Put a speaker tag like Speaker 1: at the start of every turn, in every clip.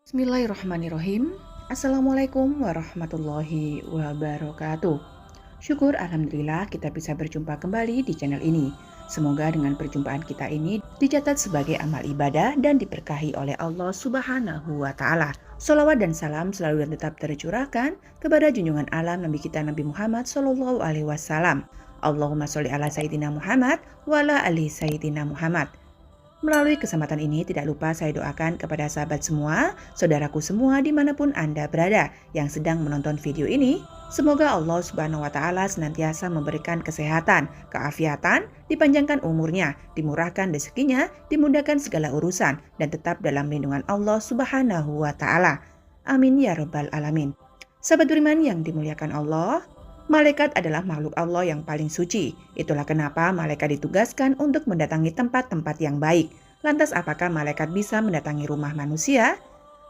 Speaker 1: Bismillahirrahmanirrahim. Assalamualaikum warahmatullahi wabarakatuh. Syukur alhamdulillah kita bisa berjumpa kembali di channel ini. Semoga dengan perjumpaan kita ini dicatat sebagai amal ibadah dan diberkahi oleh Allah Subhanahu wa taala. Salawat dan salam selalu dan tetap tercurahkan kepada junjungan alam Nabi kita Nabi Muhammad sallallahu alaihi wasallam. Allahumma sholli ala sayyidina Muhammad wa ala ali sayyidina Muhammad. Melalui kesempatan ini tidak lupa saya doakan kepada sahabat semua, saudaraku semua dimanapun Anda berada yang sedang menonton video ini. Semoga Allah Subhanahu wa Ta'ala senantiasa memberikan kesehatan, keafiatan, dipanjangkan umurnya, dimurahkan rezekinya, dimudahkan segala urusan, dan tetap dalam lindungan Allah Subhanahu wa Ta'ala. Amin ya Rabbal Alamin. Sahabat beriman yang dimuliakan Allah, malaikat adalah makhluk Allah yang paling suci. Itulah kenapa malaikat ditugaskan untuk mendatangi tempat-tempat yang baik. Lantas apakah malaikat bisa mendatangi rumah manusia?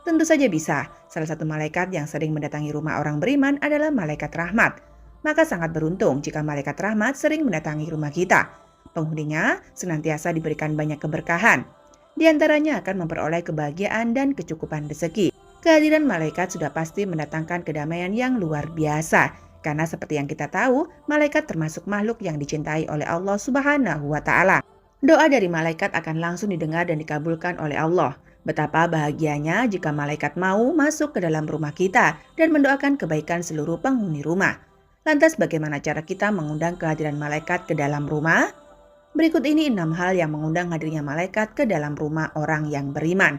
Speaker 1: Tentu saja bisa. Salah satu malaikat yang sering mendatangi rumah orang beriman adalah malaikat rahmat. Maka sangat beruntung jika malaikat rahmat sering mendatangi rumah kita. Penghuninya senantiasa diberikan banyak keberkahan. Di antaranya akan memperoleh kebahagiaan dan kecukupan rezeki. Kehadiran malaikat sudah pasti mendatangkan kedamaian yang luar biasa. Karena seperti yang kita tahu, malaikat termasuk makhluk yang dicintai oleh Allah Subhanahu wa Ta'ala. Doa dari malaikat akan langsung didengar dan dikabulkan oleh Allah. Betapa bahagianya jika malaikat mau masuk ke dalam rumah kita dan mendoakan kebaikan seluruh penghuni rumah. Lantas bagaimana cara kita mengundang kehadiran malaikat ke dalam rumah? Berikut ini 6 hal yang mengundang hadirnya malaikat ke dalam rumah orang yang beriman.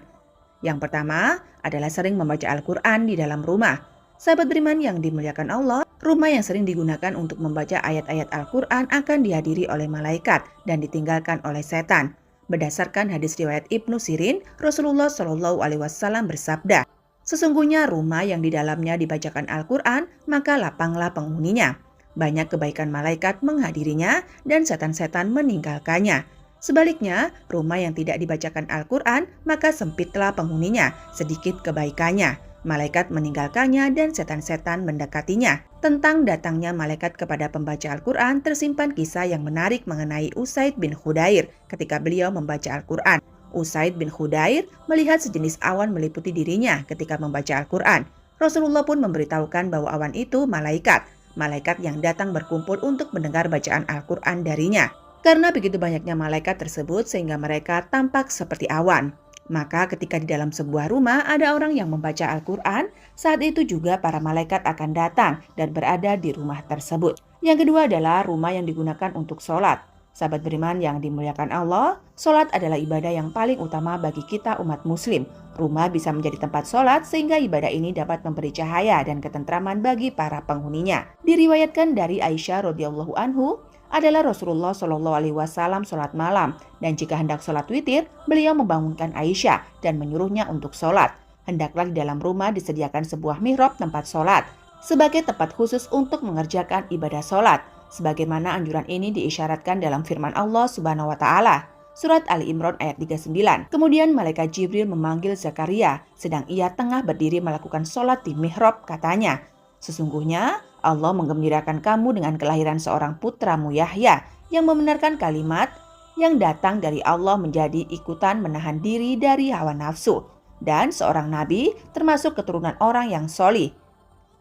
Speaker 1: Yang pertama adalah sering membaca Al-Quran di dalam rumah. Sahabat beriman yang dimuliakan Allah, rumah yang sering digunakan untuk membaca ayat-ayat Al-Quran akan dihadiri oleh malaikat dan ditinggalkan oleh setan. Berdasarkan hadis riwayat Ibnu Sirin, Rasulullah Shallallahu Alaihi Wasallam bersabda, sesungguhnya rumah yang di dalamnya dibacakan Al-Quran, maka lapanglah penghuninya. Banyak kebaikan malaikat menghadirinya dan setan-setan meninggalkannya. Sebaliknya, rumah yang tidak dibacakan Al-Quran, maka sempitlah penghuninya, sedikit kebaikannya. Malaikat meninggalkannya dan setan-setan mendekatinya. Tentang datangnya malaikat kepada pembaca Al-Quran tersimpan kisah yang menarik mengenai Usaid bin Khudair ketika beliau membaca Al-Quran. Usaid bin Khudair melihat sejenis awan meliputi dirinya ketika membaca Al-Quran. Rasulullah pun memberitahukan bahwa awan itu malaikat. Malaikat yang datang berkumpul untuk mendengar bacaan Al-Quran darinya. Karena begitu banyaknya malaikat tersebut sehingga mereka tampak seperti awan. Maka ketika di dalam sebuah rumah ada orang yang membaca Al-Quran, saat itu juga para malaikat akan datang dan berada di rumah tersebut. Yang kedua adalah rumah yang digunakan untuk sholat. Sahabat beriman yang dimuliakan Allah, sholat adalah ibadah yang paling utama bagi kita umat muslim. Rumah bisa menjadi tempat sholat sehingga ibadah ini dapat memberi cahaya dan ketentraman bagi para penghuninya. Diriwayatkan dari Aisyah radhiyallahu anhu, adalah Rasulullah Shallallahu Alaihi Wasallam sholat malam dan jika hendak sholat witir, beliau membangunkan Aisyah dan menyuruhnya untuk sholat. Hendaklah di dalam rumah disediakan sebuah mihrab tempat sholat sebagai tempat khusus untuk mengerjakan ibadah sholat. Sebagaimana anjuran ini diisyaratkan dalam firman Allah Subhanahu Wa Taala. Surat Ali Imran ayat 39. Kemudian malaikat Jibril memanggil Zakaria, sedang ia tengah berdiri melakukan sholat di mihrab, katanya, sesungguhnya Allah menggembirakan kamu dengan kelahiran seorang putramu Yahya yang membenarkan kalimat yang datang dari Allah menjadi ikutan menahan diri dari hawa nafsu dan seorang nabi termasuk keturunan orang yang solih.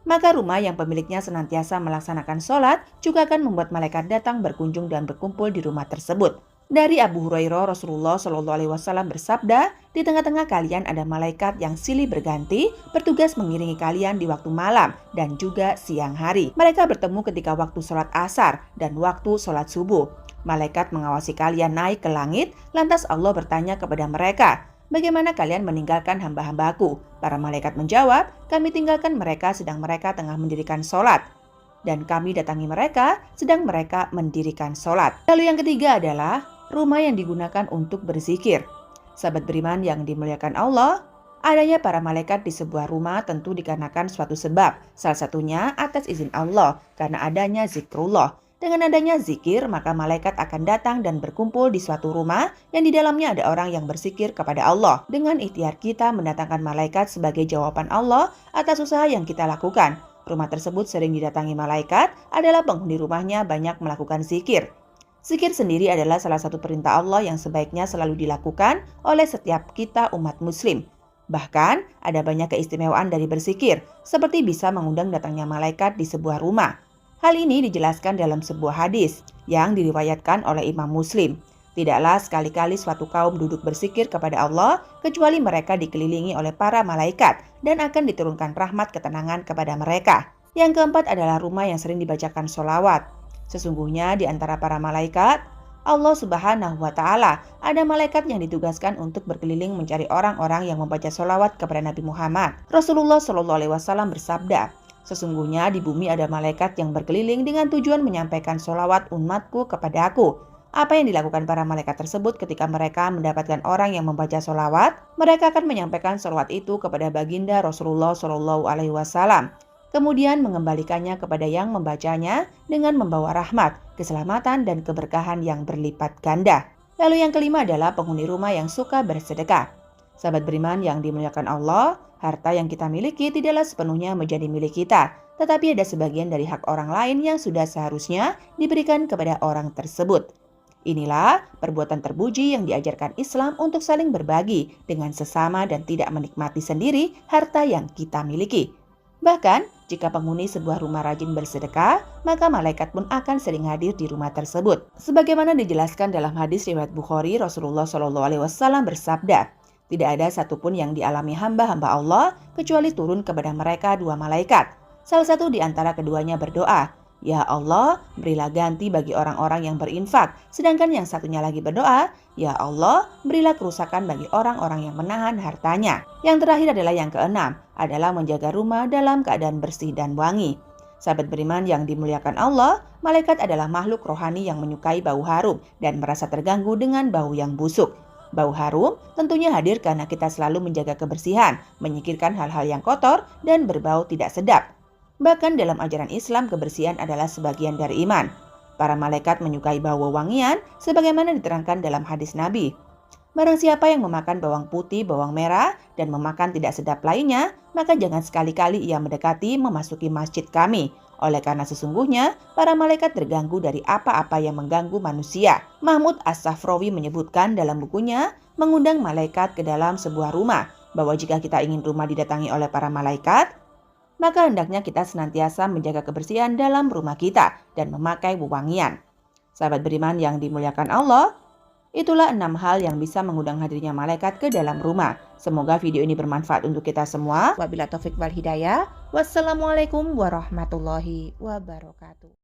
Speaker 1: Maka rumah yang pemiliknya senantiasa melaksanakan sholat juga akan membuat malaikat datang berkunjung dan berkumpul di rumah tersebut. Dari Abu Hurairah, Rasulullah Shallallahu Alaihi Wasallam bersabda, di tengah-tengah kalian ada malaikat yang silih berganti, bertugas mengiringi kalian di waktu malam dan juga siang hari. Mereka bertemu ketika waktu sholat asar dan waktu sholat subuh. Malaikat mengawasi kalian naik ke langit, lantas Allah bertanya kepada mereka, bagaimana kalian meninggalkan hamba-hambaku? Para malaikat menjawab, kami tinggalkan mereka sedang mereka tengah mendirikan sholat. Dan kami datangi mereka sedang mereka mendirikan sholat. Lalu yang ketiga adalah rumah yang digunakan untuk berzikir. Sahabat beriman yang dimuliakan Allah, adanya para malaikat di sebuah rumah tentu dikarenakan suatu sebab. Salah satunya atas izin Allah, karena adanya zikrullah. Dengan adanya zikir, maka malaikat akan datang dan berkumpul di suatu rumah yang di dalamnya ada orang yang berzikir kepada Allah. Dengan ikhtiar kita mendatangkan malaikat sebagai jawaban Allah atas usaha yang kita lakukan. Rumah tersebut sering didatangi malaikat adalah penghuni rumahnya banyak melakukan zikir. Zikir sendiri adalah salah satu perintah Allah yang sebaiknya selalu dilakukan oleh setiap kita umat muslim. Bahkan, ada banyak keistimewaan dari berzikir, seperti bisa mengundang datangnya malaikat di sebuah rumah. Hal ini dijelaskan dalam sebuah hadis yang diriwayatkan oleh Imam Muslim. Tidaklah sekali-kali suatu kaum duduk berzikir kepada Allah, kecuali mereka dikelilingi oleh para malaikat dan akan diturunkan rahmat ketenangan kepada mereka. Yang keempat adalah rumah yang sering dibacakan sholawat. Sesungguhnya di antara para malaikat, Allah Subhanahu wa Ta'ala ada malaikat yang ditugaskan untuk berkeliling mencari orang-orang yang membaca sholawat kepada Nabi Muhammad. Rasulullah Shallallahu Alaihi Wasallam bersabda, "Sesungguhnya di bumi ada malaikat yang berkeliling dengan tujuan menyampaikan sholawat umatku kepada aku." Apa yang dilakukan para malaikat tersebut ketika mereka mendapatkan orang yang membaca sholawat? Mereka akan menyampaikan sholawat itu kepada baginda Rasulullah Shallallahu Alaihi Wasallam, kemudian mengembalikannya kepada yang membacanya dengan membawa rahmat, keselamatan, dan keberkahan yang berlipat ganda. Lalu yang kelima adalah penghuni rumah yang suka bersedekah. Sahabat beriman yang dimuliakan Allah, harta yang kita miliki tidaklah sepenuhnya menjadi milik kita, tetapi ada sebagian dari hak orang lain yang sudah seharusnya diberikan kepada orang tersebut. Inilah perbuatan terpuji yang diajarkan Islam untuk saling berbagi dengan sesama dan tidak menikmati sendiri harta yang kita miliki. Bahkan, jika penghuni sebuah rumah rajin bersedekah, maka malaikat pun akan sering hadir di rumah tersebut. Sebagaimana dijelaskan dalam hadis riwayat Bukhari, Rasulullah Shallallahu Alaihi Wasallam bersabda, "Tidak ada satupun yang dialami hamba-hamba Allah kecuali turun kepada mereka dua malaikat. Salah satu di antara keduanya berdoa, 'Ya Allah, berilah ganti bagi orang-orang yang berinfak.' Sedangkan yang satunya lagi berdoa, 'Ya Allah, berilah kerusakan bagi orang-orang yang menahan hartanya.'" Yang terakhir adalah yang keenam, adalah menjaga rumah dalam keadaan bersih dan wangi. Sahabat beriman yang dimuliakan Allah, malaikat adalah makhluk rohani yang menyukai bau harum dan merasa terganggu dengan bau yang busuk. Bau harum tentunya hadir karena kita selalu menjaga kebersihan, menyingkirkan hal-hal yang kotor dan berbau tidak sedap. Bahkan dalam ajaran Islam, kebersihan adalah sebagian dari iman. Para malaikat menyukai bau wewangian sebagaimana diterangkan dalam hadis Nabi. Barang siapa yang memakan bawang putih, bawang merah, dan memakan tidak sedap lainnya, maka jangan sekali-kali ia mendekati memasuki masjid kami. Oleh karena sesungguhnya, para malaikat terganggu dari apa-apa yang mengganggu manusia. Mahmud As-Safrawi menyebutkan dalam bukunya, Mengundang Malaikat ke dalam sebuah rumah, bahwa jika kita ingin rumah didatangi oleh para malaikat, maka hendaknya kita senantiasa menjaga kebersihan dalam rumah kita dan memakai wewangian. Sahabat beriman yang dimuliakan Allah, itulah 6 hal yang bisa mengundang hadirnya malaikat ke dalam rumah. Semoga video ini bermanfaat untuk kita semua. Wabillahi taufik wal hidayah. Wassalamualaikum warahmatullahi wabarakatuh.